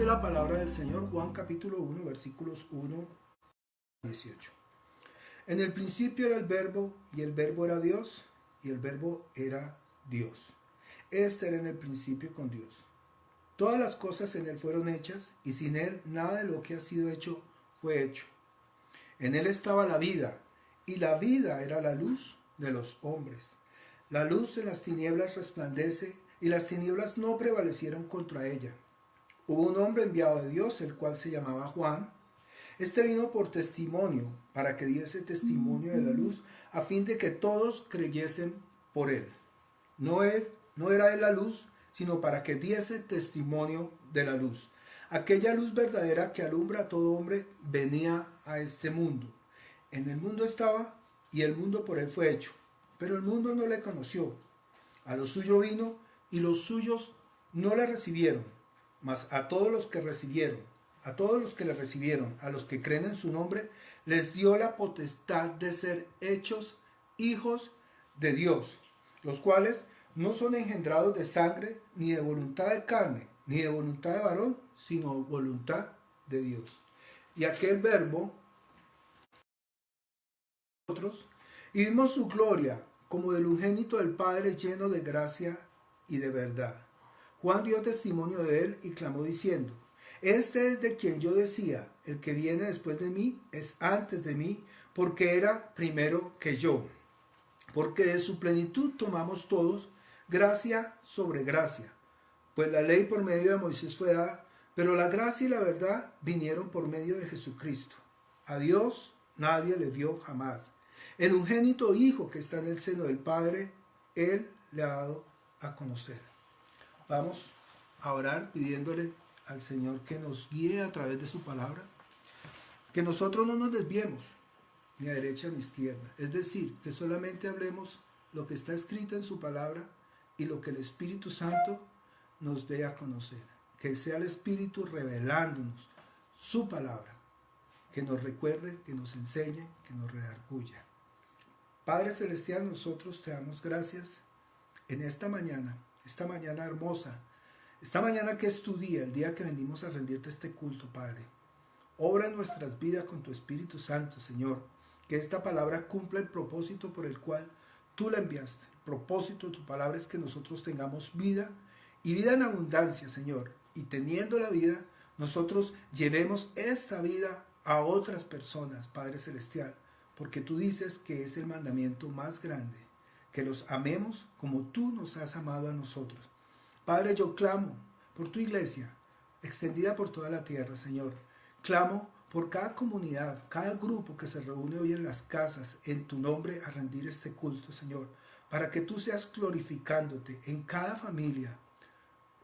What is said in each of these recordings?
Dice la palabra del Señor, Juan capítulo 1, versículos 1 a 18. En el principio era el verbo, y el verbo era Dios, y el verbo era Dios. Este era en el principio con Dios. Todas las cosas en él fueron hechas, y sin él nada de lo que ha sido hecho fue hecho. En él estaba la vida, y la vida era la luz de los hombres. La luz en las tinieblas resplandece, y las tinieblas no prevalecieron contra ella. Hubo un hombre enviado de Dios, el cual se llamaba Juan. Este vino por testimonio, para que diese testimonio de la luz, a fin de que todos creyesen por él. No era él la luz, sino para que diese testimonio de la luz. Aquella luz verdadera que alumbra a todo hombre venía a este mundo. En el mundo estaba, y el mundo por él fue hecho, pero el mundo no le conoció. A lo suyo vino, y los suyos no le recibieron. Mas a todos los que recibieron, a todos los que le recibieron, a los que creen en su nombre, les dio la potestad de ser hechos hijos de Dios, los cuales no son engendrados de sangre, ni de voluntad de carne, ni de voluntad de varón, sino voluntad de Dios. Y aquel verbo, nosotros, y vimos su gloria como del unigénito del Padre, lleno de gracia y de verdad. Juan dio testimonio de él y clamó diciendo: Este es de quien yo decía, el que viene después de mí es antes de mí, porque era primero que yo. Porque de su plenitud tomamos todos gracia sobre gracia. Pues la ley por medio de Moisés fue dada, pero la gracia y la verdad vinieron por medio de Jesucristo. A Dios nadie le vio jamás. El unigénito Hijo que está en el seno del Padre, Él le ha dado a conocer. Vamos a orar pidiéndole al Señor que nos guíe a través de su palabra, que nosotros no nos desviemos ni a derecha ni a izquierda, es decir, que solamente hablemos lo que está escrito en su palabra y lo que el Espíritu Santo nos dé a conocer, que sea el Espíritu revelándonos su palabra, que nos recuerde, que nos enseñe, que nos redarguya. Padre Celestial, nosotros te damos gracias en esta mañana hermosa, esta mañana que es tu día, el día que venimos a rendirte este culto, Padre. Obra en nuestras vidas con tu Espíritu Santo, Señor, que esta palabra cumpla el propósito por el cual tú la enviaste. El propósito de tu palabra es que nosotros tengamos vida y vida en abundancia, Señor. Y teniendo la vida, nosotros llevemos esta vida a otras personas, Padre Celestial, porque tú dices que es el mandamiento más grande, que los amemos como tú nos has amado a nosotros. Padre, yo clamo por tu iglesia, extendida por toda la tierra, Señor. Clamo por cada comunidad, cada grupo que se reúne hoy en las casas, en tu nombre, a rendir este culto, Señor, para que tú seas glorificándote en cada familia.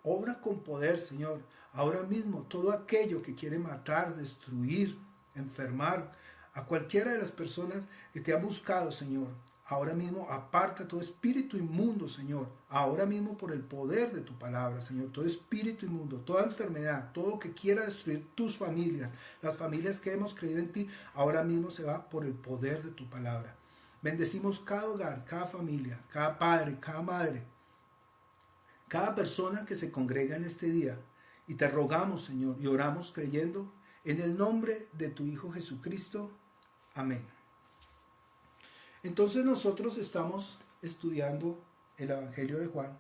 Obra con poder, Señor. Ahora mismo, todo aquello que quiere matar, destruir, enfermar, a cualquiera de las personas que te han buscado, Señor, ahora mismo aparta todo espíritu inmundo, Señor. Ahora mismo por el poder de tu palabra, Señor. Todo espíritu inmundo, toda enfermedad, todo que quiera destruir tus familias, las familias que hemos creído en ti, ahora mismo se va por el poder de tu palabra. Bendecimos cada hogar, cada familia, cada padre, cada madre, cada persona que se congrega en este día. Y te rogamos, Señor, y oramos creyendo en el nombre de tu Hijo Jesucristo. Amén. Entonces nosotros estamos estudiando el Evangelio de Juan,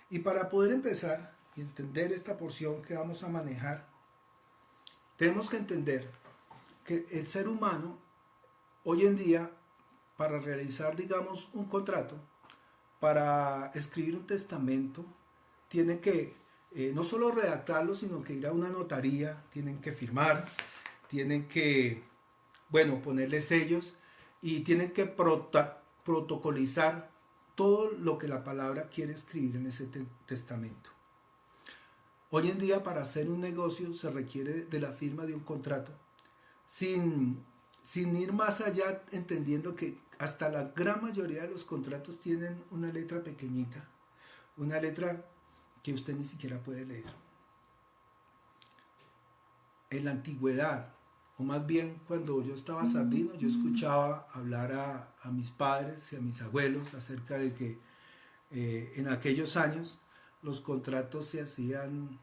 y para poder empezar y entender esta porción que vamos a manejar, tenemos que entender que el ser humano hoy en día, para realizar, digamos, un contrato, para escribir un testamento, tiene que no solo redactarlo, sino que ir a una notaría, tienen que firmar, tienen que, ponerle sellos, y tienen que protocolizar todo lo que la palabra quiere escribir en ese testamento. Hoy en día, para hacer un negocio se requiere de la firma de un contrato, sin ir más allá, entendiendo que hasta la gran mayoría de los contratos tienen una letra pequeñita, una letra que usted ni siquiera puede leer. En la antigüedad, o más bien cuando yo estaba sardino, yo escuchaba hablar a mis padres y a mis abuelos acerca de que en aquellos años los contratos se hacían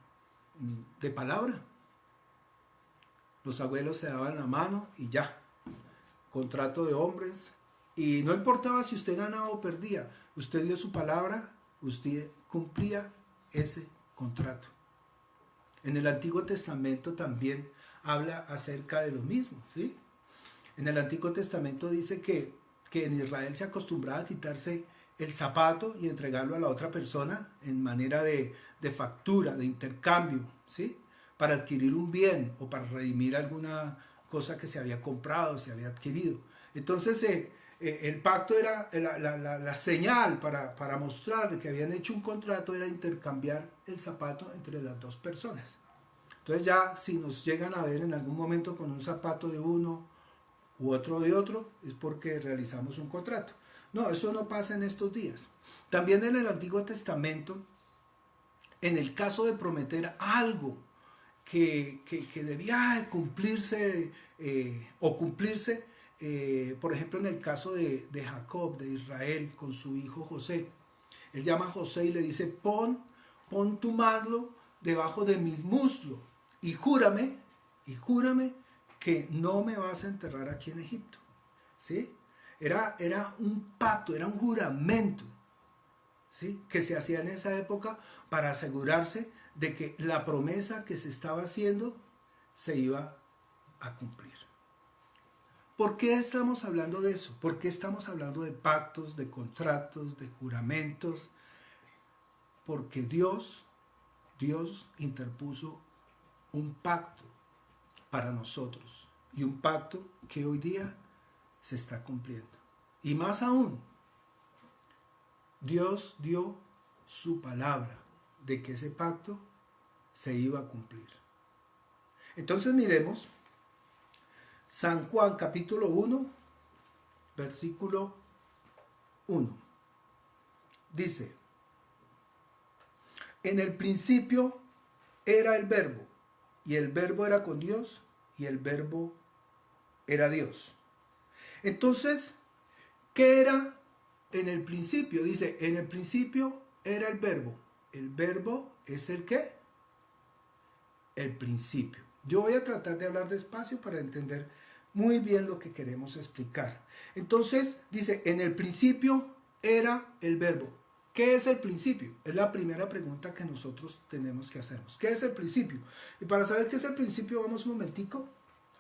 de palabra. Los abuelos se daban la mano y ya. Contrato de hombres. Y no importaba si usted ganaba o perdía. Usted dio su palabra, usted cumplía ese contrato. En el Antiguo Testamento también habla acerca de lo mismo, ¿sí? En el Antiguo Testamento dice que en Israel se acostumbraba a quitarse el zapato y entregarlo a la otra persona en manera de factura, de intercambio, ¿sí? Para adquirir un bien o para redimir alguna cosa que se había comprado, se había adquirido. Entonces el pacto era la señal para mostrar que habían hecho un contrato, era intercambiar el zapato entre las dos personas. Entonces ya si nos llegan a ver en algún momento con un zapato de uno u otro de otro, es porque realizamos un contrato. No, eso no pasa en estos días. También en el Antiguo Testamento, en el caso de prometer algo que debía cumplirse o cumplirse, por ejemplo en el caso de Jacob, de Israel, con su hijo José. Él llama a José y le dice, pon tu mano debajo de mis muslos y júrame que no me vas a enterrar aquí en Egipto. ¿Sí? Era un pacto, era un juramento, ¿sí? Que se hacía en esa época para asegurarse de que la promesa que se estaba haciendo se iba a cumplir. ¿Por qué estamos hablando de eso? ¿Por qué estamos hablando de pactos, de contratos, de juramentos? Porque Dios interpuso un pacto para nosotros y un pacto que hoy día se está cumpliendo. Y más aún, Dios dio su palabra de que ese pacto se iba a cumplir. Entonces miremos San Juan capítulo 1, versículo 1. Dice, en el principio era el verbo, y el verbo era con Dios, y el verbo era Dios. Entonces, ¿qué era en el principio? Dice, en el principio era el verbo. ¿El verbo es el qué? El principio. Yo voy a tratar de hablar despacio para entender muy bien lo que queremos explicar. Entonces, dice, en el principio era el verbo. ¿Qué es el principio? Es la primera pregunta que nosotros tenemos que hacernos. ¿Qué es el principio? Y para saber qué es el principio, vamos un momentico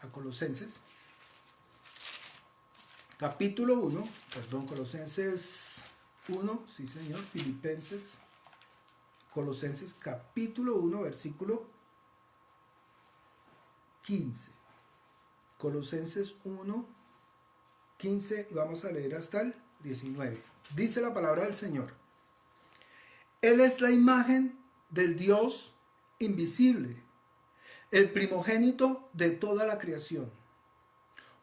a Colosenses. Capítulo 1, Colosenses 1, sí señor, Filipenses, Colosenses capítulo 1, versículo 15. Colosenses 1, 15, y vamos a leer hasta el 19. Dice la palabra del Señor. Él es la imagen del Dios invisible, el primogénito de toda la creación,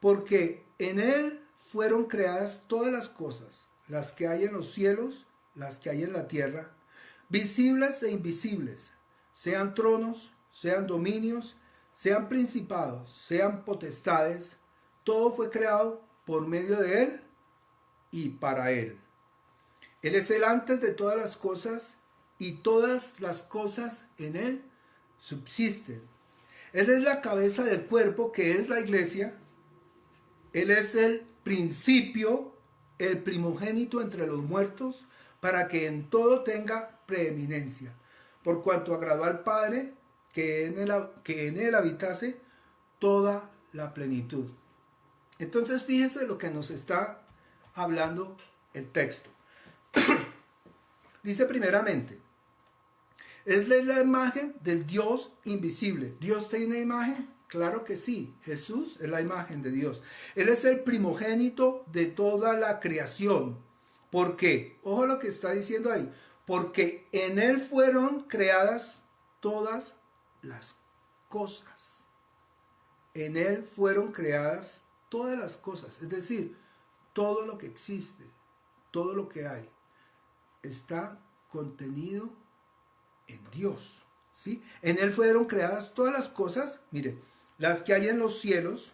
porque en Él fueron creadas todas las cosas, las que hay en los cielos, las que hay en la tierra, visibles e invisibles, sean tronos, sean dominios, sean principados, sean potestades, todo fue creado por medio de Él y para Él. Él es el antes de todas las cosas y todas las cosas en Él subsisten. Él es la cabeza del cuerpo que es la iglesia. Él es el principio, el primogénito entre los muertos, para que en todo tenga preeminencia. Por cuanto agradó al Padre que en él habitase toda la plenitud. Entonces fíjense lo que nos está hablando el texto. Dice primeramente, es la imagen del Dios invisible. ¿Dios tiene imagen? Claro que sí. Jesús es la imagen de Dios. Él es el primogénito de toda la creación. ¿Por qué? Ojo lo que está diciendo ahí. Porque en Él fueron creadas todas las cosas. En Él fueron creadas todas las cosas. Es decir, todo lo que existe, todo lo que hay, está contenido en Dios, ¿sí? En Él fueron creadas todas las cosas, mire, las que hay en los cielos,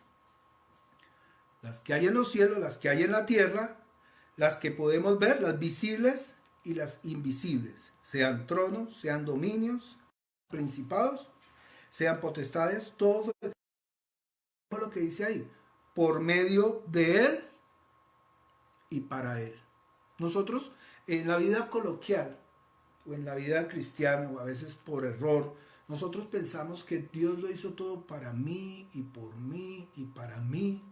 las que hay en la tierra, las que podemos ver, las visibles y las invisibles, sean tronos, sean dominios, principados, sean potestades, todo fue lo que dice ahí, por medio de Él y para Él. Nosotros en la vida coloquial o en la vida cristiana o a veces por error, nosotros pensamos que Dios lo hizo todo para mí y por mí y para mí.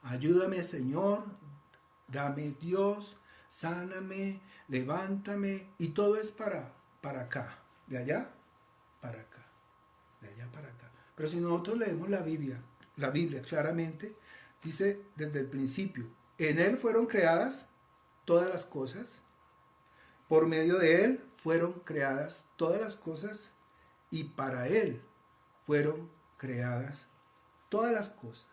Ayúdame, Señor, dame Dios, sáname, levántame, y todo es para acá, de allá para acá, de allá para acá. Pero si nosotros leemos la Biblia claramente dice desde el principio, en Él fueron creadas todas las cosas, por medio de Él fueron creadas todas las cosas y para Él fueron creadas todas las cosas.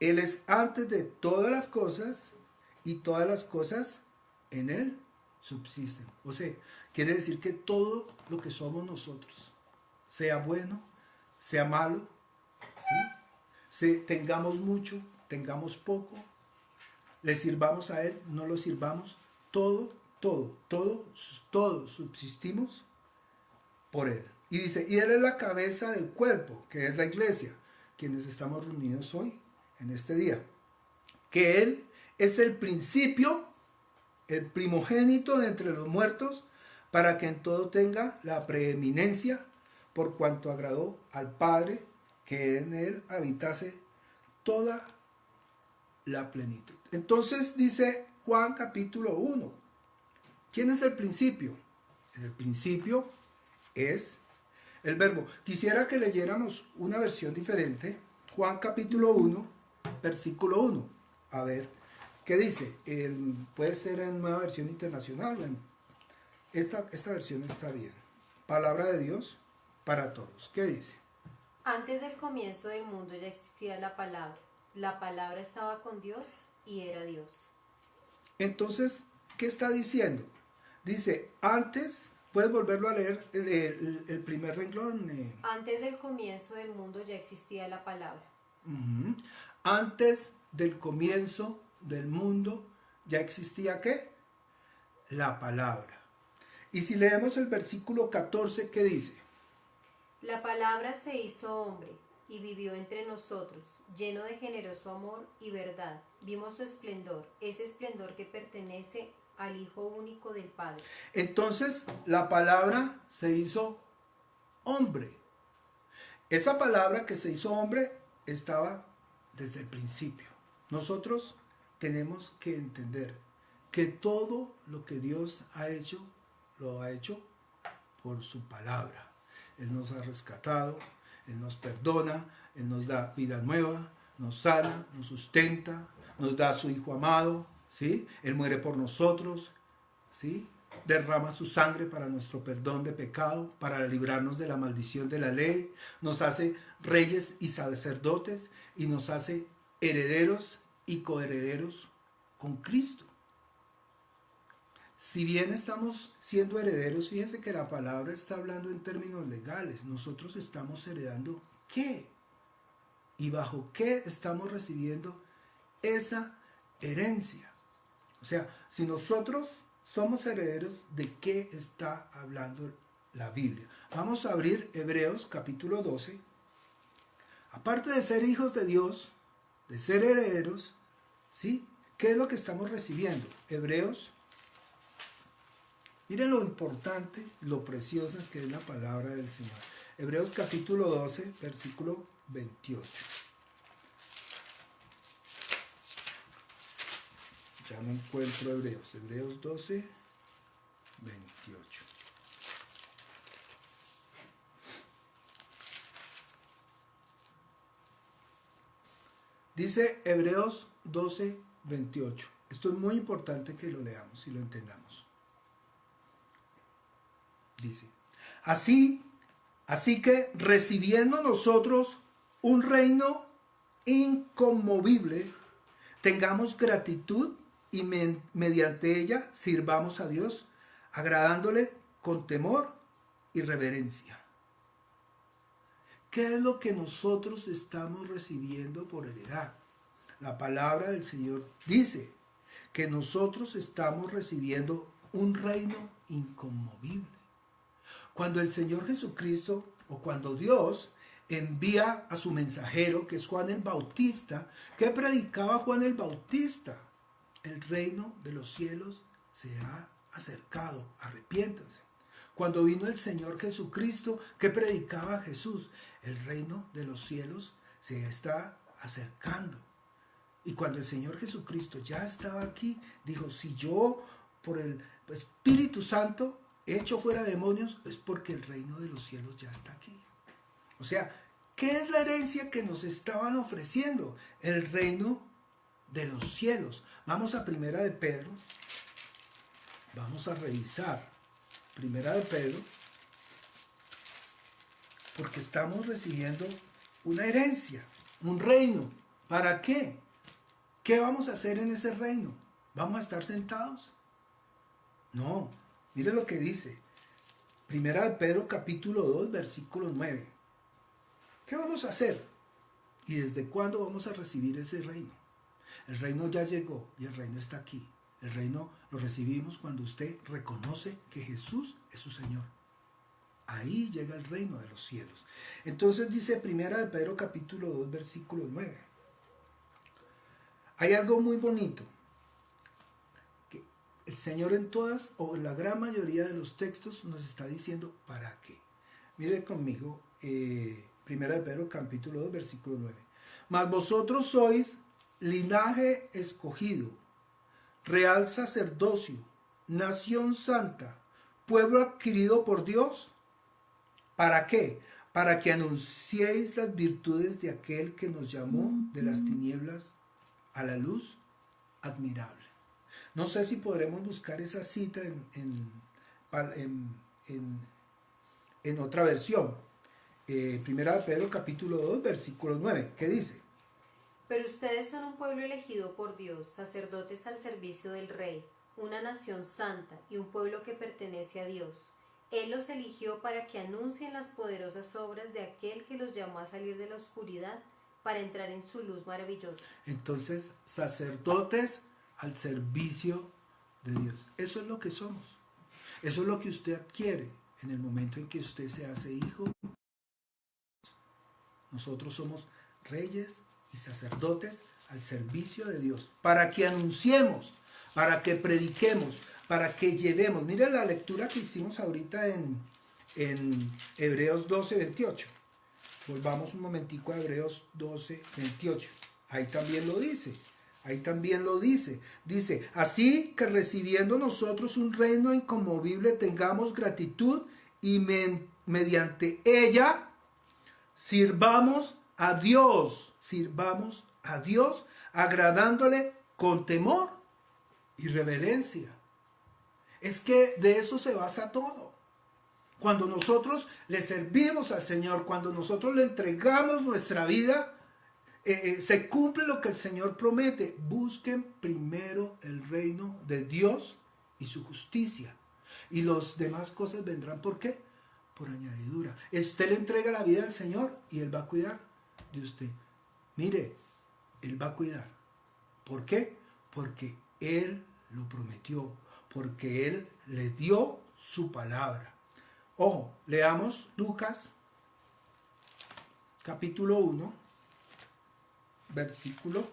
Él es antes de todas las cosas y todas las cosas en Él subsisten. O sea, quiere decir que todo lo que somos nosotros, sea bueno, sea malo, ¿sí? Tengamos mucho, tengamos poco, le sirvamos a Él, no lo sirvamos, todo subsistimos por Él. Y dice, y Él es la cabeza del cuerpo, que es la iglesia, quienes estamos reunidos hoy, en este día. Que Él es el principio, el primogénito de entre los muertos, para que en todo tenga la preeminencia, por cuanto agradó al Padre, que en Él habitase toda la plenitud. Entonces dice Juan capítulo 1. ¿Quién es el principio? El principio es el verbo. Quisiera que leyéramos una versión diferente. Juan capítulo 1, versículo 1. A ver, ¿qué dice? Puede ser en Nueva Versión Internacional. Bueno, esta versión está bien. Palabra de Dios para todos. ¿Qué dice? Antes del comienzo del mundo ya existía la palabra. La palabra estaba con Dios y era Dios. Entonces, ¿qué está diciendo? Dice, antes, ¿puedes volverlo a leer el primer renglón? Antes del comienzo del mundo ya existía la palabra. Uh-huh. Antes del comienzo del mundo ya existía ¿qué? La palabra. Y si leemos el versículo 14, ¿qué dice? La palabra se hizo hombre y vivió entre nosotros, lleno de generoso amor y verdad. Vimos su esplendor, ese esplendor que pertenece al Hijo único del Padre. Entonces, la palabra se hizo hombre. Esa palabra que se hizo hombre estaba desde el principio. Nosotros tenemos que entender que todo lo que Dios ha hecho, lo ha hecho por su palabra. Él nos ha rescatado, Él nos perdona, Él nos da vida nueva, nos sana, nos sustenta, nos da a su Hijo amado, ¿sí? Él muere por nosotros, ¿sí? Derrama su sangre para nuestro perdón de pecado, para librarnos de la maldición de la ley, nos hace reyes y sacerdotes y nos hace herederos y coherederos con Cristo. Si bien estamos siendo herederos, fíjense que la palabra está hablando en términos legales. Nosotros estamos heredando ¿qué? ¿Y bajo qué estamos recibiendo esa herencia? O sea, si nosotros somos herederos, ¿de qué está hablando la Biblia? Vamos a abrir Hebreos capítulo 12. Aparte de ser hijos de Dios, de ser herederos, ¿sí? ¿Qué es lo que estamos recibiendo? Hebreos. Miren lo importante, lo preciosa que es la palabra del Señor. Hebreos capítulo 12, versículo 28. Ya no encuentro Hebreos. Hebreos 12, 28. Dice Hebreos 12, 28. Esto es muy importante que lo leamos y lo entendamos. Dice, así que recibiendo nosotros un reino inconmovible, tengamos gratitud y mediante ella sirvamos a Dios, agradándole con temor y reverencia. ¿Qué es lo que nosotros estamos recibiendo por heredad? La palabra del Señor dice que nosotros estamos recibiendo un reino inconmovible. Cuando el Señor Jesucristo o cuando Dios envía a su mensajero, que es Juan el Bautista, ¿qué predicaba Juan el Bautista? El reino de los cielos se ha acercado, arrepiéntanse. Cuando vino el Señor Jesucristo, ¿qué predicaba Jesús? El reino de los cielos se está acercando. Y cuando el Señor Jesucristo ya estaba aquí, dijo, si yo por el Espíritu Santo echo fuera demonios, es porque el reino de los cielos ya está aquí. O sea, ¿qué es la herencia que nos estaban ofreciendo? El reino de los cielos. Vamos a Primera de Pedro. Vamos a revisar Primera de Pedro, porque estamos recibiendo una herencia, un reino. ¿Para qué? ¿Qué vamos a hacer en ese reino? ¿Vamos a estar sentados? No, mire lo que dice. Primera de Pedro capítulo 2, versículo 9. ¿Qué vamos a hacer? ¿Y desde cuándo vamos a recibir ese reino? El reino ya llegó y el reino está aquí. El reino lo recibimos cuando usted reconoce que Jesús es su Señor. Ahí llega el reino de los cielos. Entonces dice Primera de Pedro capítulo 2, versículo 9. Hay algo muy bonito, que el Señor en todas o en la gran mayoría de los textos nos está diciendo para qué. Mire conmigo, Primera de Pedro capítulo 2, versículo 9. Mas vosotros sois linaje escogido, real sacerdocio, nación santa, pueblo adquirido por Dios. ¿Para qué? Para que anunciéis las virtudes de aquel que nos llamó de las tinieblas a la luz admirable. No sé si podremos buscar esa cita en otra versión. Primera de Pedro capítulo 2, versículo 9. ¿Qué dice? Pero ustedes son un pueblo elegido por Dios, sacerdotes al servicio del Rey, una nación santa y un pueblo que pertenece a Dios. Él los eligió para que anuncien las poderosas obras de aquel que los llamó a salir de la oscuridad para entrar en su luz maravillosa. Entonces, sacerdotes al servicio de Dios. Eso es lo que somos. Eso es lo que usted adquiere en el momento en que usted se hace hijo. Nosotros somos reyes y sacerdotes al servicio de Dios, para que anunciemos, para que prediquemos, para que llevemos. Mira la lectura que hicimos ahorita en Hebreos 12, 28. Volvamos un momentico a Hebreos 12, 28. Ahí también lo dice. Ahí también lo dice. Dice, así que recibiendo nosotros un reino inconmovible, tengamos gratitud y mediante ella sirvamos a Dios, agradándole con temor y reverencia. Es que de eso se basa todo. Cuando nosotros le servimos al Señor, cuando nosotros le entregamos nuestra vida, se cumple lo que el Señor promete. Busquen primero el reino de Dios y su justicia, y las demás cosas vendrán. ¿Por qué? Por añadidura. Usted le entrega la vida al Señor y Él va a cuidar de usted. Mire, Él va a cuidar. ¿Por qué? Porque Él lo prometió, porque Él le dio su palabra. Ojo, leamos Lucas capítulo 1, versículo.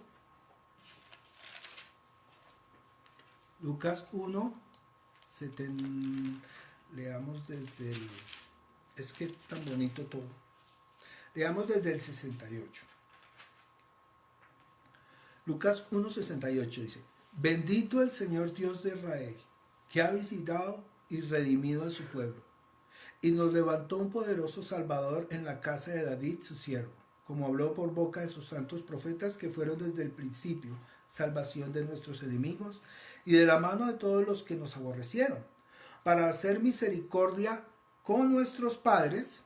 Lucas 1, leamos desde el... Es que tan bonito todo. Leamos desde el 68. Lucas 1:68 dice, bendito el Señor Dios de Israel, que ha visitado y redimido a su pueblo, y nos levantó un poderoso Salvador en la casa de David, su siervo, como habló por boca de sus santos profetas, que fueron desde el principio salvación de nuestros enemigos y de la mano de todos los que nos aborrecieron, para hacer misericordia con nuestros padres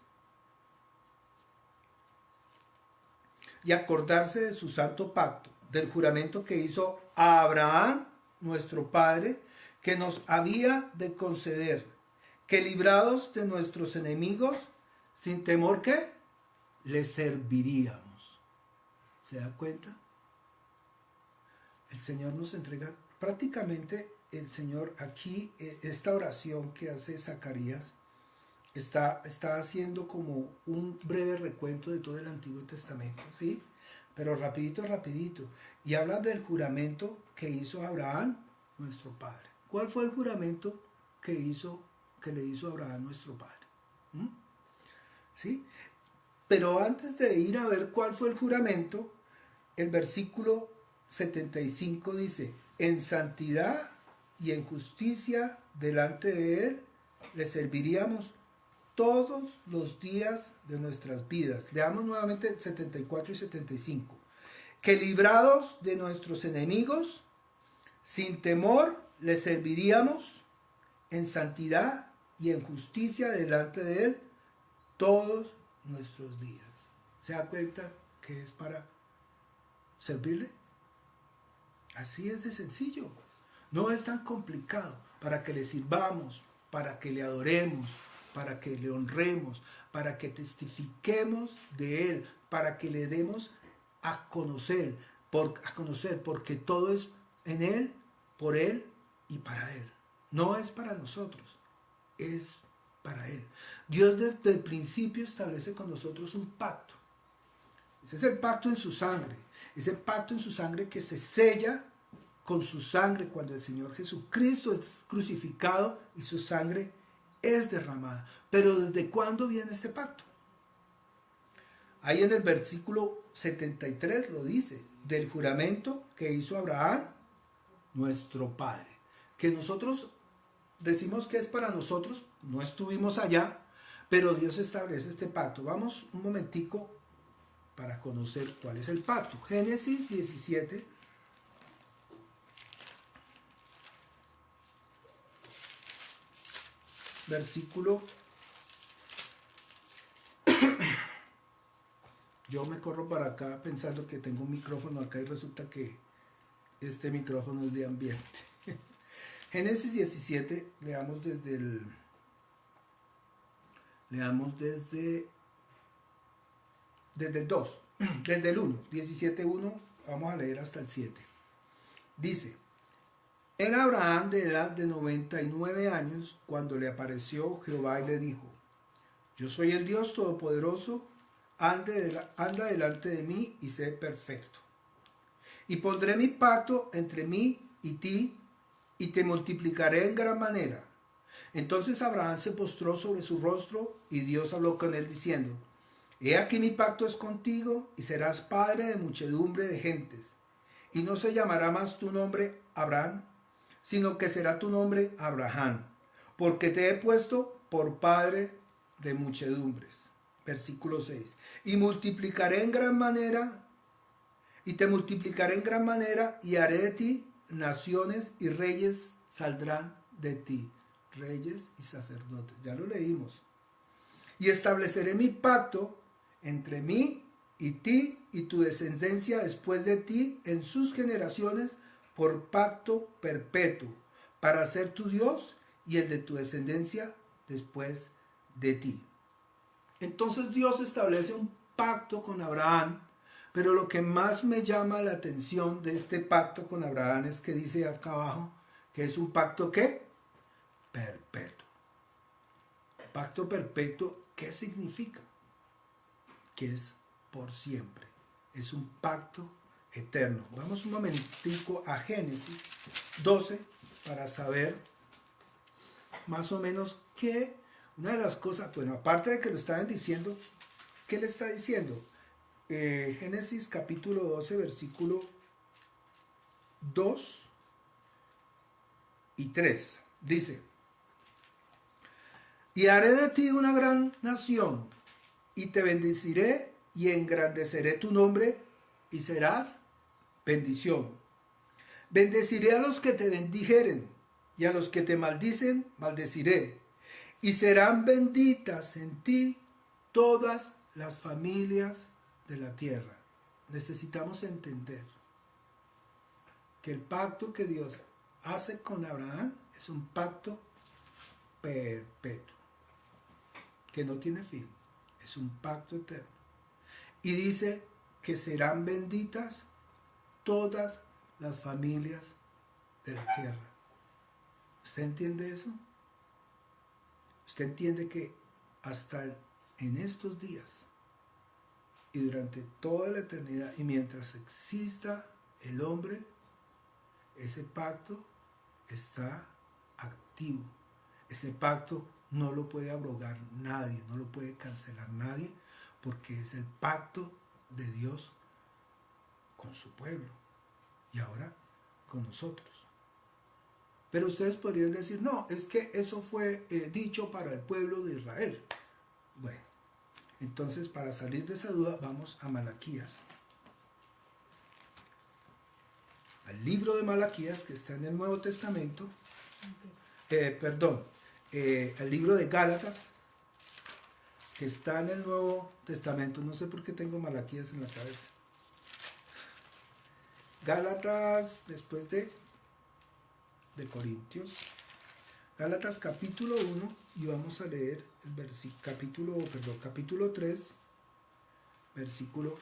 y acordarse de su santo pacto, del juramento que hizo a Abraham, nuestro padre, que nos había de conceder, que librados de nuestros enemigos, sin temor que le serviríamos. ¿Se da cuenta? El Señor nos entrega, prácticamente el Señor aquí, esta oración que hace Zacarías, está haciendo como un breve recuento de todo el Antiguo Testamento, ¿sí? Pero rapidito. Y habla del juramento que hizo Abraham, nuestro padre. ¿Cuál fue el juramento que le hizo Abraham, nuestro padre? ¿Mm? ¿Sí? Pero antes de ir a ver cuál fue el juramento, el versículo 75 dice, en santidad y en justicia delante de él le serviríamos todos los días de nuestras vidas. Leamos nuevamente 74 y 75. Que librados de nuestros enemigos, sin temor le serviríamos en santidad y en justicia delante de él todos nuestros días. ¿Se da cuenta que es para servirle? Así es de sencillo. No es tan complicado. Para que le sirvamos, para que le adoremos, para que le honremos, para que testifiquemos de él, para que le demos a conocer, porque todo es en él, por él y para él. No es para nosotros, es para él. Dios desde el principio establece con nosotros un pacto. Ese es el pacto en su sangre. Ese pacto en su sangre que se sella con su sangre cuando el Señor Jesucristo es crucificado y su sangre es derramada. Pero ¿desde cuándo viene este pacto? Ahí en el versículo 73 lo dice, del juramento que hizo Abraham, nuestro padre. Que nosotros decimos que es para nosotros, no estuvimos allá, pero Dios establece este pacto. Vamos un momentico para conocer cuál es el pacto. Génesis 17. Versículo. Yo me corro para acá pensando que tengo un micrófono acá y resulta que este micrófono es de ambiente. Génesis 17, leamos desde el 2, desde el 1, 17:1, vamos a leer hasta el 7. Dice, era Abraham de edad de 99 años cuando le apareció Jehová y le dijo, yo soy el Dios Todopoderoso, anda delante de mí y sé perfecto. Y pondré mi pacto entre mí y ti, y te multiplicaré en gran manera. Entonces Abraham se postró sobre su rostro, y Dios habló con él diciendo, he aquí mi pacto es contigo, y serás padre de muchedumbre de gentes. Y no se llamará más tu nombre Abraham, sino que será tu nombre Abraham, porque te he puesto por padre de muchedumbres. Versículo 6. Y multiplicaré en gran manera, y te multiplicaré en gran manera, y haré de ti naciones, y reyes saldrán de ti. Reyes y sacerdotes. Ya lo leímos. Y estableceré mi pacto entre mí y ti y tu descendencia después de ti en sus generaciones por pacto perpetuo, para ser tu Dios y el de tu descendencia después de ti. Entonces Dios establece un pacto con Abraham, pero lo que más me llama la atención de este pacto con Abraham es que dice acá abajo que es un pacto ¿qué? Perpetuo. Pacto perpetuo, ¿qué significa? Que es por siempre. Es un pacto eterno. Vamos un momentico a Génesis 12 para saber más o menos qué, una de las cosas, bueno, aparte de que lo estaban diciendo, ¿qué le está diciendo? Génesis capítulo 12, versículo 2 y 3. Dice, y haré de ti una gran nación, y te bendeciré y engrandeceré tu nombre, y serás bendición. Bendeciré a los que te bendijeren, y a los que te maldicen, maldeciré. Y serán benditas en ti todas las familias de la tierra. Necesitamos entender que el pacto que Dios hace con Abraham es un pacto perpetuo, que no tiene fin, es un pacto eterno. Y dice que serán benditas todas las familias de la tierra. ¿Usted entiende eso? ¿Usted entiende que hasta en estos días y durante toda la eternidad, y mientras exista el hombre, ese pacto está activo. Ese pacto no lo puede abrogar nadie, no lo puede cancelar nadie, porque es el pacto de Dios con su pueblo y ahora con nosotros. Pero ustedes podrían decir, no, es que eso fue dicho para el pueblo de Israel. Bueno, entonces para salir de esa duda vamos a Malaquías. Al libro de Malaquías, que está en el Nuevo Testamento, al libro de Gálatas, que está en el Nuevo Testamento. No sé por qué tengo Malaquías en la cabeza. Gálatas, después de Corintios. Gálatas capítulo 1, y vamos a leer el capítulo 3, versículo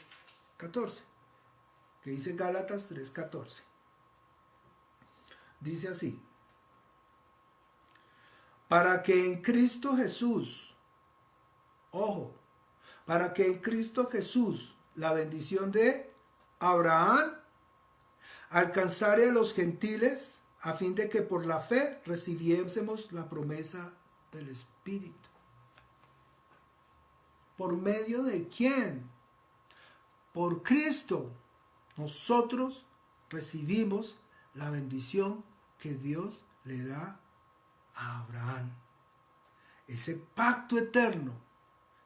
14, que dice Gálatas 3:14. Dice así: para que en Cristo Jesús, ojo, para que en Cristo Jesús la bendición de Abraham alcanzare a los gentiles, a fin de que por la fe recibiésemos la promesa del Espíritu. ¿Por medio de quién? Por Cristo. Nosotros recibimos la bendición que Dios le da a Abraham. Ese pacto eterno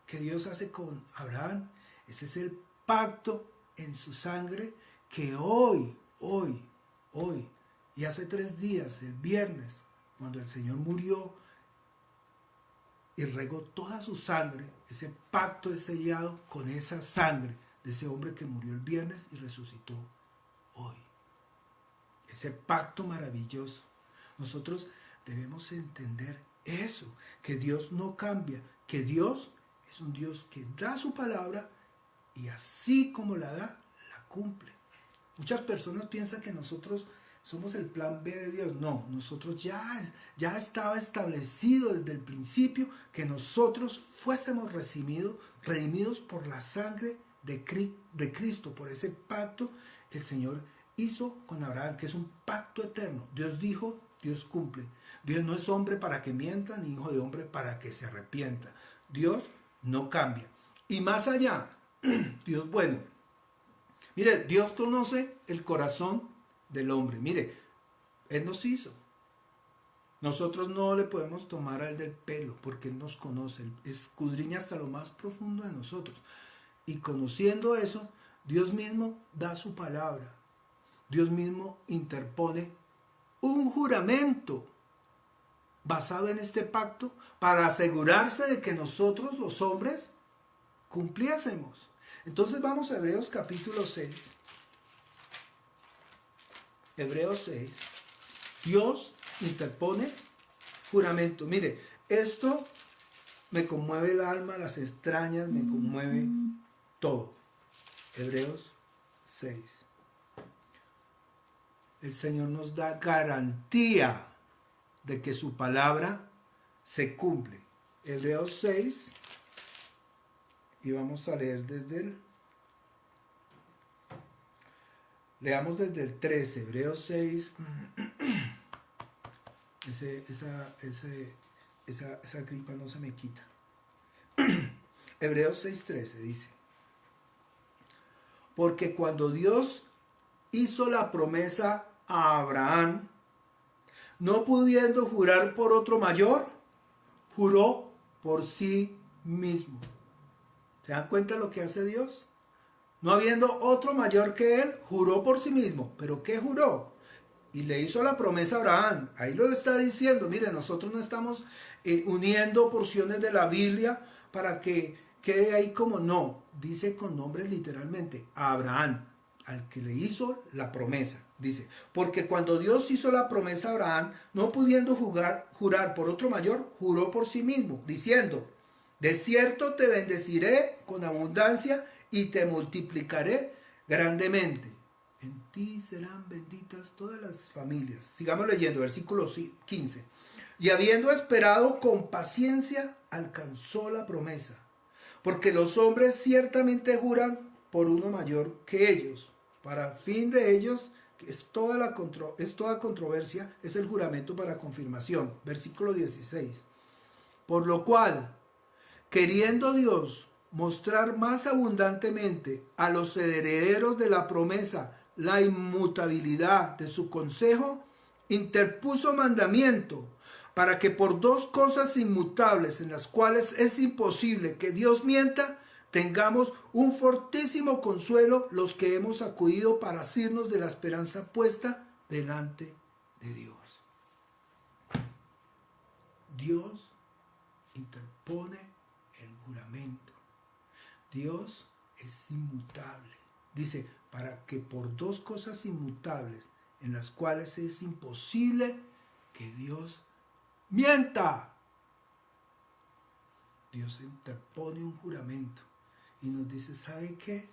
que Dios hace con Abraham, ese es el pacto en su sangre que hoy, y hace 3 días, el viernes, cuando el Señor murió y regó toda su sangre, ese pacto es sellado con esa sangre de ese hombre que murió el viernes y resucitó hoy. Ese pacto maravilloso. Nosotros debemos entender eso, que Dios no cambia, que Dios es un Dios que da su palabra y así como la da, la cumple. Muchas personas piensan que nosotros somos el plan B de Dios. No, nosotros ya estaba establecido desde el principio que nosotros fuésemos redimidos por la sangre de Cristo, por ese pacto que el Señor hizo con Abraham, que es un pacto eterno. Dios dijo, Dios cumple. Dios no es hombre para que mienta, ni hijo de hombre para que se arrepienta. Dios no cambia. Y más allá, Dios bueno. Mire, Dios conoce el corazón del hombre. Mire, Él nos hizo. Nosotros no le podemos tomar a Él del pelo porque Él nos conoce. Él escudriña hasta lo más profundo de nosotros. Y conociendo eso, Dios mismo da su palabra. Dios mismo interpone un juramento basado en este pacto para asegurarse de que nosotros los hombres cumpliésemos. Entonces vamos a Hebreos capítulo 6. Hebreos 6. Dios interpone juramento. Mire, esto me conmueve el alma, las entrañas, me conmueve todo. Hebreos 6. El Señor nos da garantía de que su palabra se cumple. Hebreos 6. Y vamos a leer leamos desde el 13, Hebreos 6. Esa gripa no se me quita. Hebreos 6:13 dice: porque cuando Dios hizo la promesa a Abraham, no pudiendo jurar por otro mayor, juró por sí mismo. ¿Se dan cuenta lo que hace Dios? No habiendo otro mayor que Él, juró por sí mismo. ¿Pero qué juró? Y le hizo la promesa a Abraham. Ahí lo está diciendo. Mire, nosotros no estamos uniendo porciones de la Biblia para que quede ahí como no. Dice con nombres literalmente. A Abraham, al que le hizo la promesa. Dice, porque cuando Dios hizo la promesa a Abraham, no pudiendo jurar por otro mayor, juró por sí mismo, diciendo: de cierto te bendeciré con abundancia y te multiplicaré grandemente. En ti serán benditas todas las familias. Sigamos leyendo, versículo 15. y habiendo esperado con paciencia, alcanzó la promesa. Porque los hombres ciertamente juran por uno mayor que ellos. Para fin de ellos, que es toda controversia, es el juramento para confirmación. Versículo 16. Por lo cual, queriendo Dios mostrar más abundantemente a los herederos de la promesa la inmutabilidad de su consejo, interpuso mandamiento para que por dos cosas inmutables en las cuales es imposible que Dios mienta, tengamos un fortísimo consuelo los que hemos acudido para asirnos de la esperanza puesta delante de Dios. Dios interpone el juramento. Dios es inmutable. Dice, para que por dos cosas inmutables en las cuales es imposible que Dios mienta. Dios interpone un juramento y nos dice, ¿sabe qué?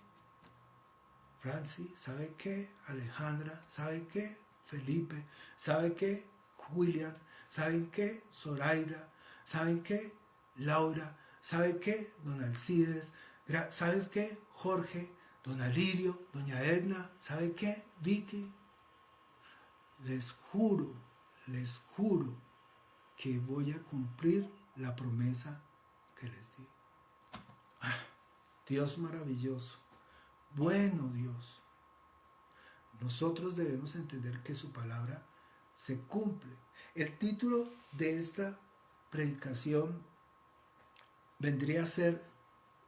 Francis, ¿sabe qué? Alejandra, ¿sabe qué? Felipe, ¿sabe qué? William, ¿saben qué? Zoraida, ¿saben qué? Laura, ¿sabe qué? Don Alcides, ¿sabes qué? Jorge, Don Alirio, Doña Edna, ¿sabe qué? Vicky. Les juro que voy a cumplir la promesa que les di. Dios maravilloso, bueno Dios. Nosotros debemos entender que su palabra se cumple. El título de esta predicación vendría a ser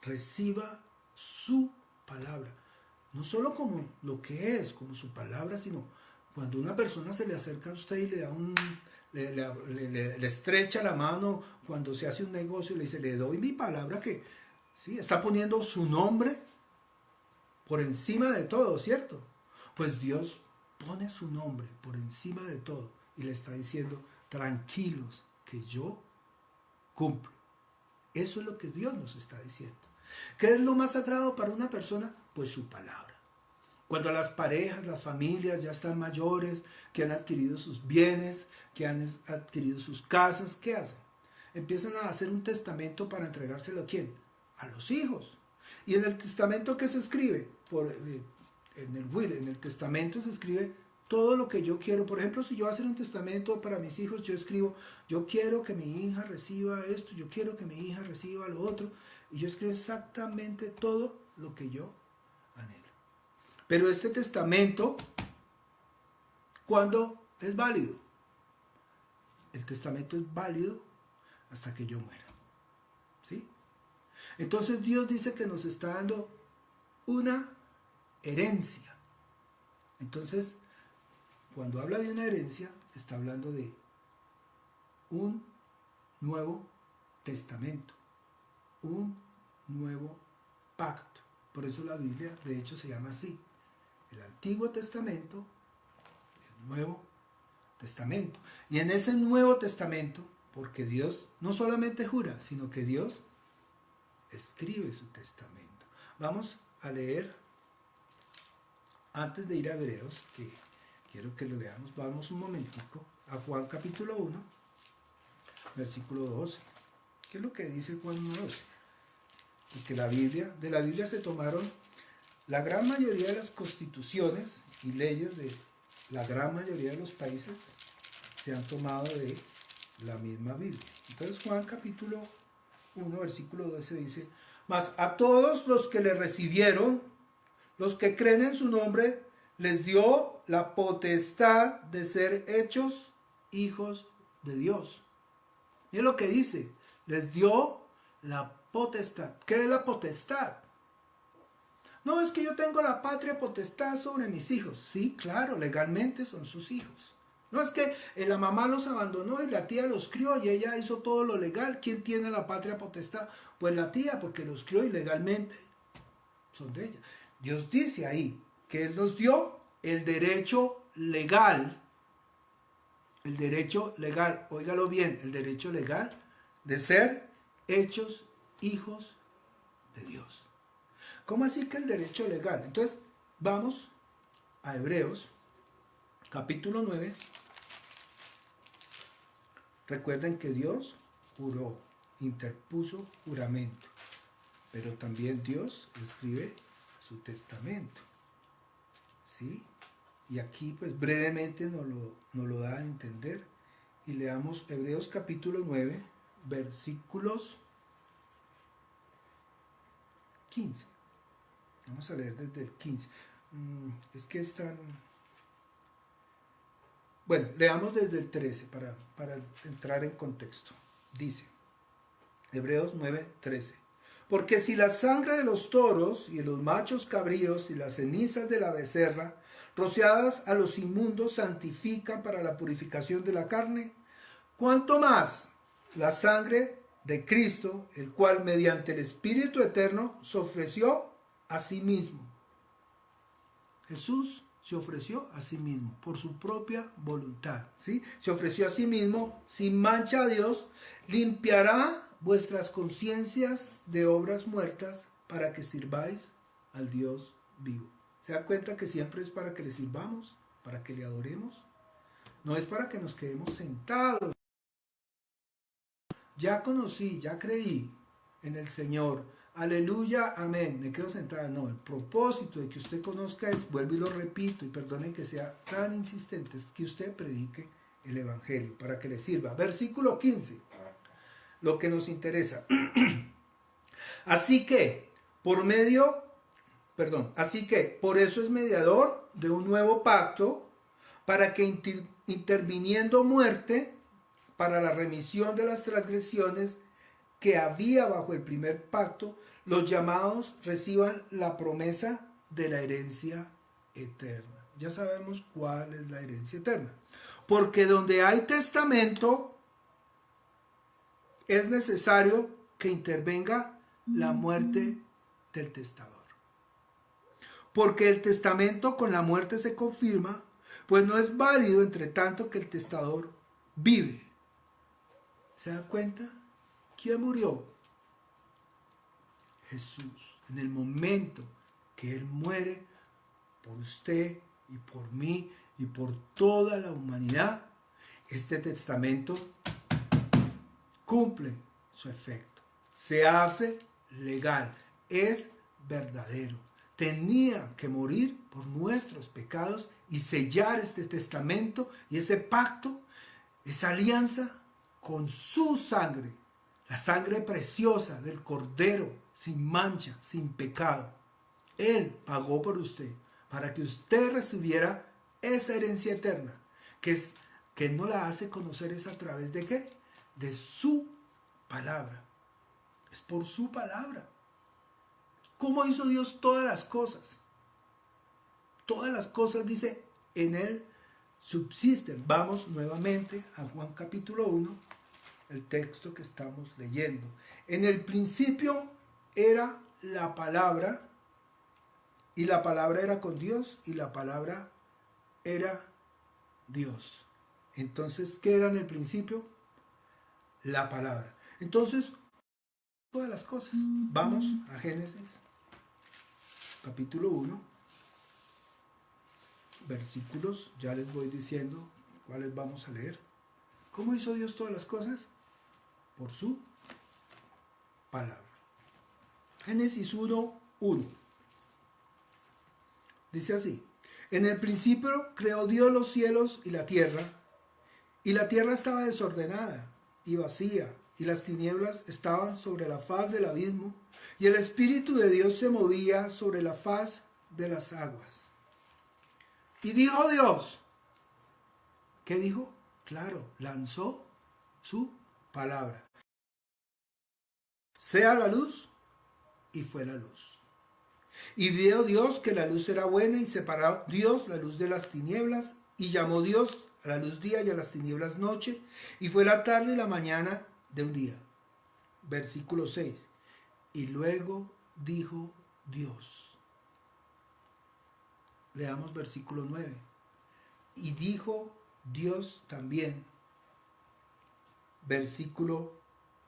Reciba su palabra. No solo como lo que es, como su palabra, sino cuando una persona se le acerca a usted y le da le estrecha la mano, cuando se hace un negocio y le dice, le doy mi palabra, que sí, está poniendo su nombre por encima de todo, ¿cierto? Pues Dios pone su nombre por encima de todo y le está diciendo, tranquilos, que yo cumplo. Eso es lo que Dios nos está diciendo. ¿Qué es lo más sagrado para una persona? Pues su palabra. Cuando las parejas, las familias ya están mayores, que han adquirido sus bienes, que han adquirido sus casas, ¿qué hacen? Empiezan a hacer un testamento para entregárselo ¿a quién? A los hijos. Y en el testamento que se escribe, en el testamento se escribe todo lo que yo quiero. Por ejemplo, si yo voy a hacer un testamento para mis hijos, yo escribo, yo quiero que mi hija reciba esto, yo quiero que mi hija reciba lo otro, y yo escribo exactamente todo lo que yo anhelo. Pero este testamento, ¿cuándo es válido? El testamento es válido hasta que yo muera. ¿Sí? Entonces Dios dice que nos está dando una herencia. Entonces, cuando habla de una herencia, está hablando de un nuevo testamento, un nuevo pacto. Por eso la Biblia, de hecho, se llama así. El Antiguo Testamento, el Nuevo Testamento. Y en ese Nuevo Testamento, porque Dios no solamente jura, sino que Dios escribe su testamento. Vamos a leer, antes de ir a Hebreos, que quiero que lo leamos, vamos un momentico a Juan capítulo 1, versículo 12. ¿Qué es lo que dice Juan 1:12? Porque de la Biblia se tomaron la gran mayoría de las constituciones y leyes de la gran mayoría de los países, se han tomado de la misma Biblia. Entonces Juan capítulo 1, versículo 12 dice, mas a todos los que le recibieron, los que creen en su nombre, les dio la potestad de ser hechos hijos de Dios. Y es lo que dice, les dio la potestad. ¿Qué es la potestad? No, es que yo tengo la patria potestad sobre mis hijos. Sí, claro, legalmente son sus hijos. No es que la mamá los abandonó y la tía los crió y ella hizo todo lo legal. ¿Quién tiene la patria potestad? Pues la tía, porque los crió y legalmente son de ella. Dios dice ahí que Él nos dio el derecho legal. El derecho legal, óigalo bien, el derecho legal de ser hechos hijos de Dios. ¿Cómo así que el derecho legal? Entonces, vamos a Hebreos, capítulo 9, Recuerden que Dios juró, interpuso juramento, pero también Dios escribe su testamento. ¿Sí? Y aquí pues brevemente nos lo da a entender. Y leamos Hebreos capítulo 9, versículos 15. Vamos a leer desde el 15. Es que están... Bueno, leamos desde el 13 para entrar en contexto. Dice, Hebreos 9, 13. Porque si la sangre de los toros y de los machos cabríos y las cenizas de la becerra, rociadas a los inmundos, santifican para la purificación de la carne, ¿cuánto más la sangre de Cristo, el cual mediante el Espíritu Eterno se ofreció a sí mismo? Jesús se ofreció a sí mismo por su propia voluntad, ¿sí? Se ofreció a sí mismo sin mancha a Dios, limpiará vuestras conciencias de obras muertas para que sirváis al Dios vivo. ¿Se da cuenta que siempre es para que le sirvamos, para que le adoremos? No es para que nos quedemos sentados. Ya conocí, ya creí en el Señor. Aleluya, amén. Me quedo sentada. No, el propósito de que usted conozca es, vuelvo y lo repito, y perdonen que sea tan insistente, es que usted predique el Evangelio para que le sirva. Versículo 15, lo que nos interesa. Así que, por eso es mediador de un nuevo pacto, para que interviniendo muerte, para la remisión de las transgresiones que había bajo el primer pacto, los llamados reciban la promesa de la herencia eterna. Ya sabemos cuál es la herencia eterna. Porque donde hay testamento, es necesario que intervenga la muerte del testador. Porque el testamento con la muerte se confirma, pues no es válido entre tanto que el testador vive. ¿Se da cuenta? ¿Quién murió? Jesús. En el momento que Él muere por usted y por mí y por toda la humanidad, este testamento cumple su efecto. Se hace legal. Es verdadero. Tenía que morir por nuestros pecados y sellar este testamento y ese pacto, esa alianza con su sangre, la sangre preciosa del Cordero, sin mancha, sin pecado. Él pagó por usted, para que usted recibiera esa herencia eterna, que no la hace conocer, es a través de ¿qué? De su palabra. Es por su palabra. ¿Cómo hizo Dios todas las cosas? Todas las cosas, dice, en Él subsisten. Vamos nuevamente a Juan capítulo 1, el texto que estamos leyendo. En el principio era la palabra, y la palabra era con Dios, y la palabra era Dios. Entonces, ¿qué era en el principio? La palabra. Entonces, todas las cosas. Vamos a Génesis, capítulo 1, versículos, ya les voy diciendo cuáles vamos a leer. ¿Cómo hizo Dios todas las cosas? Por su palabra. Génesis 1, 1. Dice así: en el principio creó Dios los cielos y la tierra estaba desordenada y vacía, y las tinieblas estaban sobre la faz del abismo, y el Espíritu de Dios se movía sobre la faz de las aguas. Y dijo Dios, ¿qué dijo? Claro, lanzó su palabra. Sea la luz, y fue la luz. Y vio Dios que la luz era buena, y separó Dios la luz de las tinieblas, y llamó Dios a la luz día y a las tinieblas noche, y fue la tarde y la mañana de un día. Versículo 6. Y luego dijo Dios. Leamos versículo 9. Y dijo Dios también. Versículo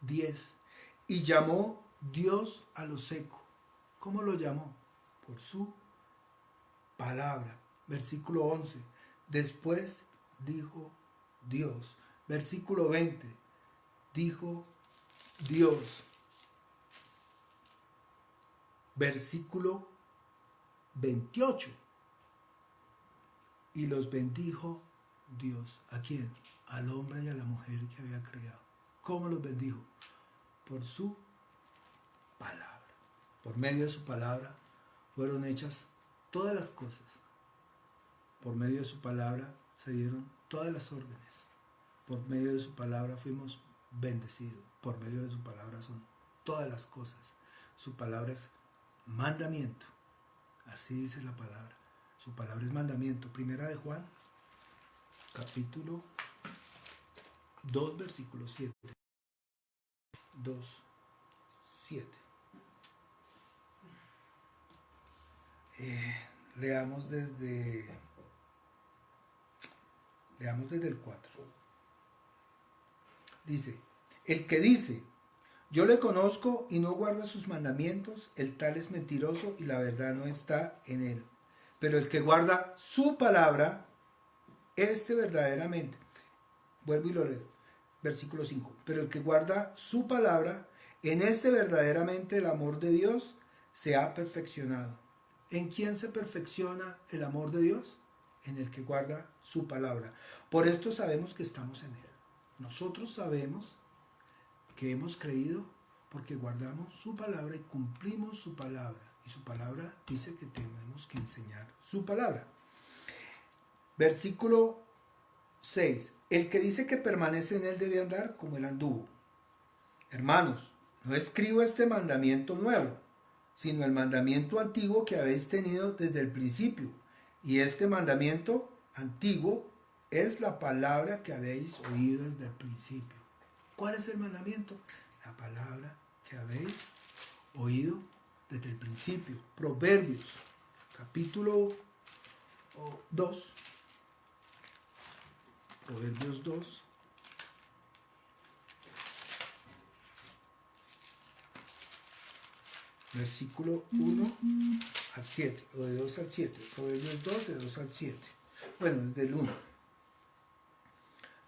10. Y llamó Dios a lo seco. ¿Cómo lo llamó? Por su palabra. Versículo 11. Después dijo Dios, versículo 20, dijo Dios. Versículo 28, y los bendijo Dios. ¿A quién? Al hombre y a la mujer que había creado. ¿Cómo los bendijo? Por su palabra. Por medio de su palabra fueron hechas todas las cosas. Por medio de su palabra se dieron todas las órdenes. Por medio de su palabra fuimos bendecidos. Por medio de su palabra son todas las cosas. Su palabra es mandamiento. Así dice la palabra. Su palabra es mandamiento. Primera de Juan, capítulo 2, versículo 7. 2, 7. Leamos desde el 4. Dice, el que dice, yo le conozco y no guarda sus mandamientos, el tal es mentiroso y la verdad no está en él. Pero el que guarda su palabra, este verdaderamente, vuelvo y lo leo, versículo 5, pero el que guarda su palabra, en este verdaderamente el amor de Dios se ha perfeccionado. ¿En quién se perfecciona el amor de Dios? En el que guarda su palabra. Por esto sabemos que estamos en él. Nosotros sabemos que hemos creído porque guardamos su palabra y cumplimos su palabra. Y su palabra dice que tenemos que enseñar su palabra. Versículo 6. El que dice que permanece en él debe andar como él anduvo. Hermanos, no escribo este mandamiento nuevo, sino el mandamiento antiguo que habéis tenido desde el principio. Y este mandamiento antiguo es la palabra que habéis oído desde el principio. ¿Cuál es el mandamiento? La palabra que habéis oído desde el principio. Proverbios, capítulo 2. Proverbios 2. Versículo 1 al 7, o de 2 al 7. Proverbios 2, de 2 al 7. Bueno, desde el 1.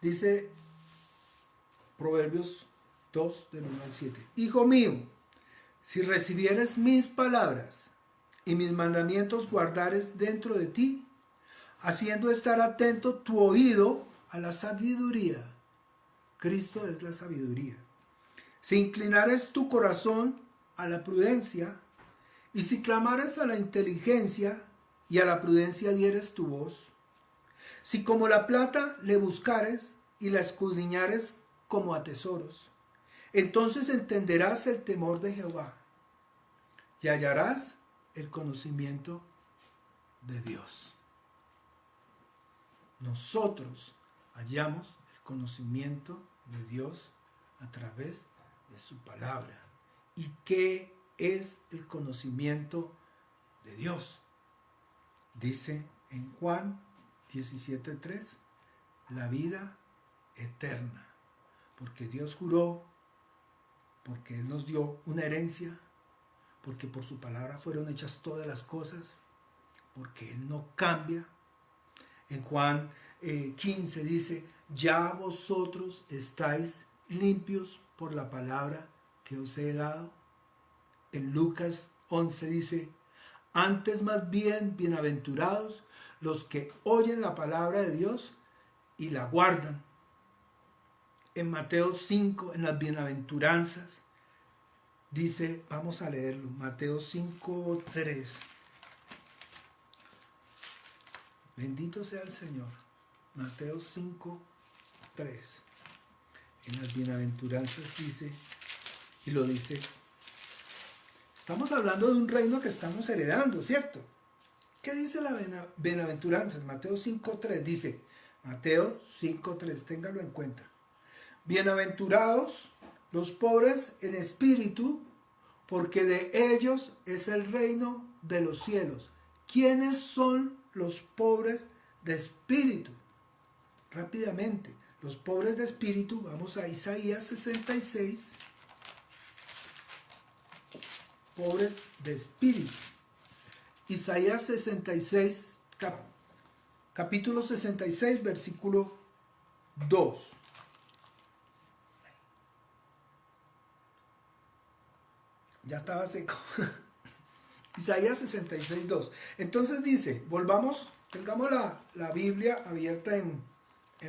Dice Proverbios 2, del 1 al 7. Hijo mío, si recibieres mis palabras y mis mandamientos guardares dentro de ti, haciendo estar atento tu oído a la sabiduría. Cristo es la sabiduría. Si inclinares tu corazón a la prudencia, y si clamares a la inteligencia y a la prudencia dieres tu voz, si como la plata le buscares y la escudriñares como a tesoros, entonces entenderás el temor de Jehová y hallarás el conocimiento de Dios. Nosotros hallamos el conocimiento de Dios a través de su palabra. ¿Y qué es el conocimiento de Dios? Dice en Juan 17:3, la vida eterna. Porque Dios juró, porque Él nos dio una herencia, porque por su palabra fueron hechas todas las cosas, porque Él no cambia. En Juan 15 dice, ya vosotros estáis limpios por la palabra que os he dado. En Lucas 11 dice, antes más bien bienaventurados los que oyen la palabra de Dios y la guardan. En Mateo 5, en las bienaventuranzas, dice, vamos a leerlo, Mateo 5:3. Bendito sea el Señor. Mateo 5:3. En las bienaventuranzas dice, y lo dice, estamos hablando de un reino que estamos heredando, ¿cierto? ¿Qué dice la bienaventuranzas? Mateo 5:3 dice, Mateo 5:3, téngalo en cuenta. Bienaventurados los pobres en espíritu, porque de ellos es el reino de los cielos. ¿Quiénes son los pobres de espíritu? Rápidamente, los pobres de espíritu, vamos a Isaías 66. Pobres de espíritu. Isaías 66, capítulo 66, versículo 2. Ya estaba seco. Isaías 66, 2. Entonces dice, volvamos, tengamos la Biblia abierta en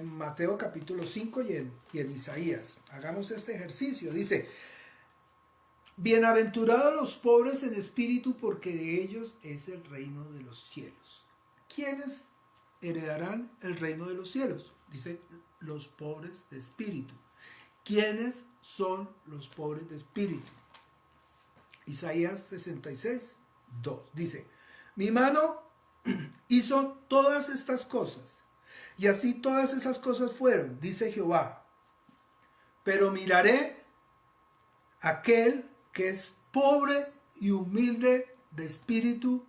Mateo capítulo 5 y en Isaías. Hagamos este ejercicio. Dice, bienaventurados los pobres en espíritu, porque de ellos es el reino de los cielos. ¿Quiénes heredarán el reino de los cielos? Dice, los pobres de espíritu. ¿Quiénes son los pobres de espíritu? Isaías 66, 2. Dice, mi mano hizo todas estas cosas, y así todas esas cosas fueron, dice Jehová. Pero miraré aquel que es pobre y humilde de espíritu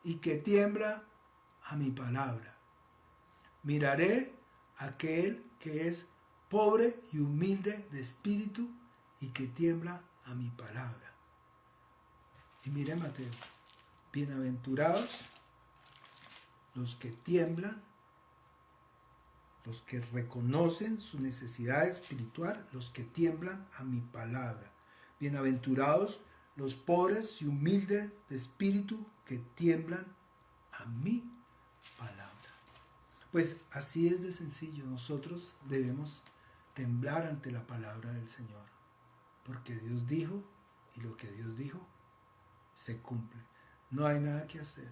y que tiembla a mi palabra. Miraré aquel que es pobre y humilde de espíritu y que tiembla a mi palabra. Y mire Mateo, bienaventurados los que tiemblan, los que reconocen su necesidad espiritual, los que tiemblan a mi palabra. Bienaventurados los pobres y humildes de espíritu que tiemblan a mi palabra. Pues así es de sencillo. Nosotros debemos temblar ante la palabra del Señor, porque Dios dijo, y lo que Dios dijo se cumple. No hay nada que hacer.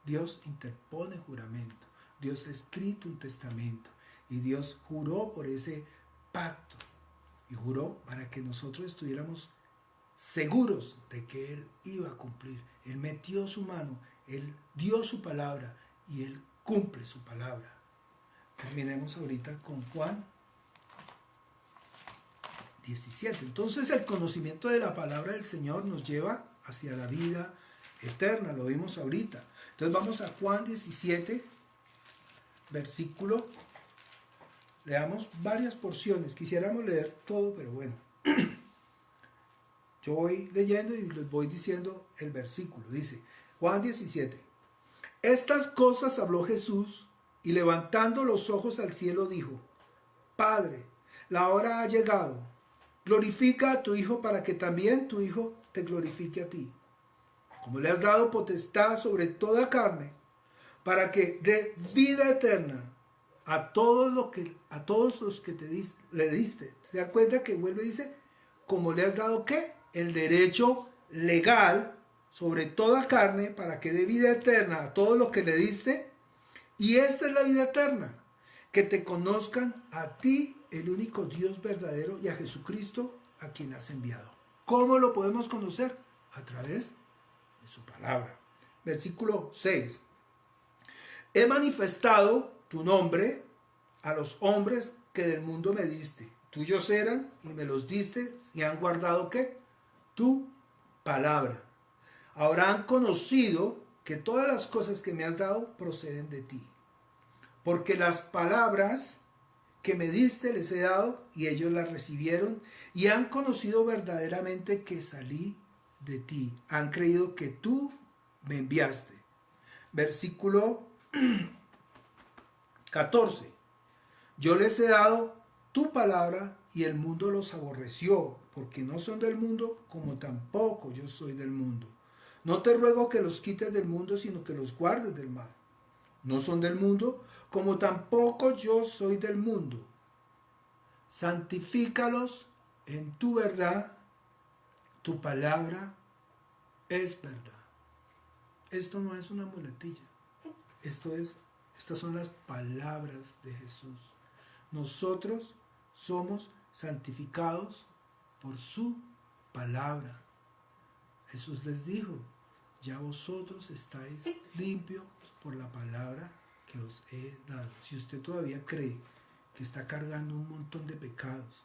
Dios interpone juramento. Dios ha escrito un testamento y Dios juró por ese pacto y juró para que nosotros estuviéramos seguros de que Él iba a cumplir. Él metió su mano, Él dio su palabra y Él cumple su palabra. Terminemos ahorita con Juan 17. Entonces el conocimiento de la palabra del Señor nos lleva hacia la vida eterna, lo vimos ahorita. Entonces vamos a Juan 17, versículo, leamos varias porciones, quisiéramos leer todo, pero bueno, yo voy leyendo y les voy diciendo el versículo. Dice, Juan 17, estas cosas habló Jesús y levantando los ojos al cielo dijo, Padre, la hora ha llegado, glorifica a tu Hijo para que también tu Hijo te glorifique a ti. Como le has dado potestad sobre toda carne, para que dé vida eterna a todos los que le diste. ¿Se da cuenta que vuelve y dice, como le has dado qué? El derecho legal sobre toda carne, para que dé vida eterna a todos los que le diste? Y esta es la vida eterna, que te conozcan a ti, el único Dios verdadero, y a Jesucristo, a quien has enviado. ¿Cómo lo podemos conocer? A través de su palabra. Versículo 6. He manifestado tu nombre a los hombres que del mundo me diste. Tuyos eran y me los diste y han guardado ¿qué? Tu palabra. Ahora han conocido que todas las cosas que me has dado proceden de ti. Porque las palabras que me diste les he dado y ellos las recibieron y han conocido verdaderamente que salí de ti. Han creído que tú me enviaste. Versículo 14. Yo les he dado tu palabra y el mundo los aborreció, porque no son del mundo como tampoco yo soy del mundo. No te ruego que los quites del mundo, sino que los guardes del mal. No son del mundo como tampoco yo soy del mundo. Santifícalos en tu verdad, tu palabra es verdad. Esto no es una muletilla. Estas son las palabras de Jesús. Nosotros somos santificados por su palabra. Jesús les dijo, ya vosotros estáis limpios por la palabra que os he dado. Si usted todavía cree que está cargando un montón de pecados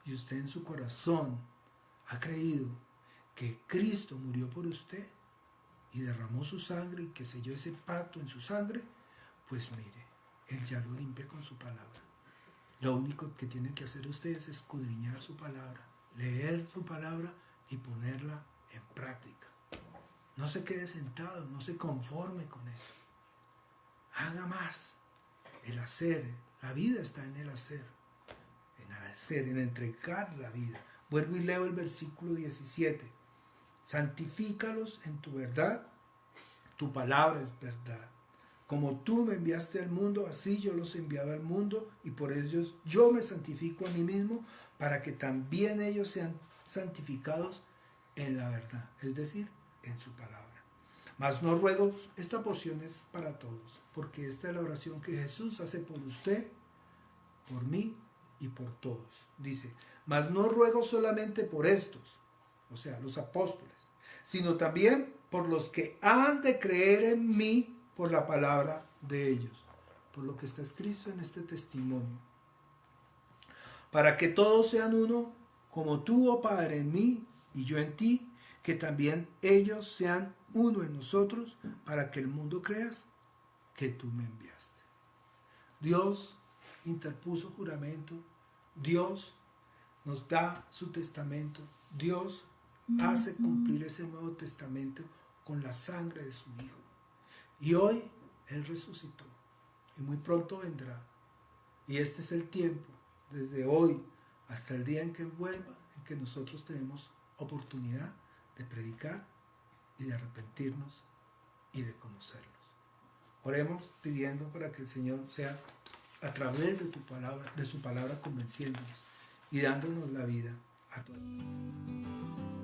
y usted en su corazón ha creído que Cristo murió por usted y derramó su sangre y que selló ese pacto en su sangre, pues mire, Él ya lo limpia con su palabra. Lo único que tienen que hacer ustedes es escudriñar su palabra, leer su palabra y ponerla en práctica. No se quede sentado, no se conforme con eso. Haga más. El hacer, la vida está en el hacer, en entregar la vida. Vuelvo y leo el versículo 17. Santifícalos en tu verdad. Tu palabra es verdad. Como tú me enviaste al mundo, así yo los enviaba al mundo, y por ellos yo me santifico a mí mismo, para que también ellos sean santificados en la verdad, es decir, en su palabra. Mas no ruego, esta porción es para todos, porque esta es la oración que Jesús hace por usted, por mí y por todos. Dice, mas no ruego solamente por estos, o sea, los apóstoles, sino también por los que han de creer en mí por la palabra de ellos, por lo que está escrito en este testimonio, para que todos sean uno, como tú, oh Padre, en mí y yo en ti, que también ellos sean uno en nosotros, para que el mundo creas que tú me enviaste. Dios interpuso juramento, Dios nos da su testamento, Dios hace cumplir ese Nuevo Testamento con la sangre de su Hijo. Y hoy Él resucitó y muy pronto vendrá. Y este es el tiempo, desde hoy hasta el día en que vuelva, en que nosotros tenemos oportunidad de predicar y de arrepentirnos y de conocerlos. Oremos pidiendo para que el Señor sea a través de tu palabra, de su palabra, convenciéndonos y dándonos la vida a todos.